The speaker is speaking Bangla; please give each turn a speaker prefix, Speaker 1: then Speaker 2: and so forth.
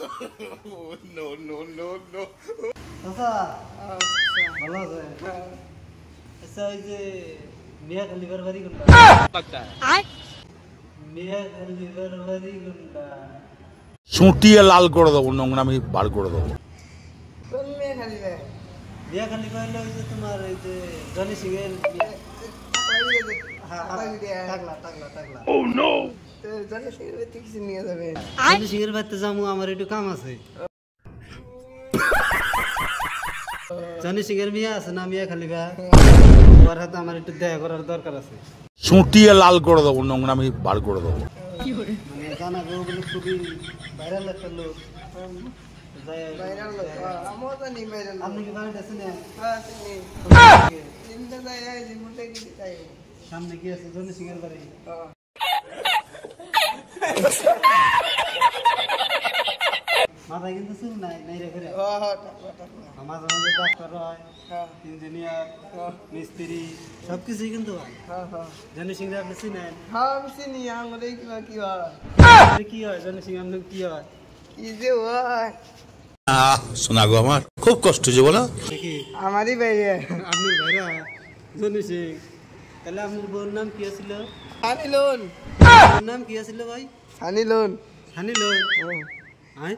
Speaker 1: No, no, no, no.
Speaker 2: আচ্ছা ভালো আছে আচ্ছা ওই যে মিয়া খালিবার বাড়ি কোনটা
Speaker 1: लगता है
Speaker 2: মিয়া খালিবার বাড়ি কোনটা
Speaker 3: সুটিয়ে লাল করে দেবো নোংরামি বার করে দেবো
Speaker 4: কোন মেয়ে খালি রে
Speaker 2: মিয়া খালিবা হলো ওই যে তোমার ওই যে জনি সিং এর টাকলা টাকলা টাকলা
Speaker 1: Oh no!
Speaker 4: তো জানিস এর কিছু নিয়ে যাবে
Speaker 2: জনি সিং এর বাড়িতে যাবো আমার একটু কাম আছে জনি সিং এর মিয়া আছে না মিয়া খালিবা ওর হাতে আমার একটু দেখা করার দরকার আছে
Speaker 3: সুটিয়ে লাল করে দেবো নোংরামি বার করে দেবো
Speaker 2: মানে জানা গো বলে খুবই ভাইরাল একটা লোক
Speaker 4: ভাইরাল আমও জানি ভাইরাল
Speaker 2: আপনি কি বাড়িতে আছেন
Speaker 4: হ্যাঁ চিনি চিন্তা যায় এই জীবনটা কি তাই
Speaker 2: সামনে কি আছে জনি সিং এর বাড়ি মাথায় কিন্তু চুল নাই নাই রে করে মাঝে মাঝে ডাক্তার হয় ইঞ্জিনিয়ার মিস্ত্রি সবকিছুই কিন্তু হয় জনি সিং আপনি চিনেন
Speaker 4: হ্যাঁ আমি চিনি আমার এই কি হয়
Speaker 2: কি হয় জনি সিং আপনার কি হয়
Speaker 4: কি যে হয়
Speaker 3: শোনা গো আমার খুব কষ্ট যে বলো
Speaker 2: দেখি
Speaker 4: আমারই বাইরে
Speaker 2: আপনার ভাইরা জনি সিং তাহলে আপনার বোন নাম কি ছিল
Speaker 4: হানি লোন
Speaker 2: বোন নাম কি ছিল ভাই
Speaker 4: হানি লোন
Speaker 2: হানি লোন আয়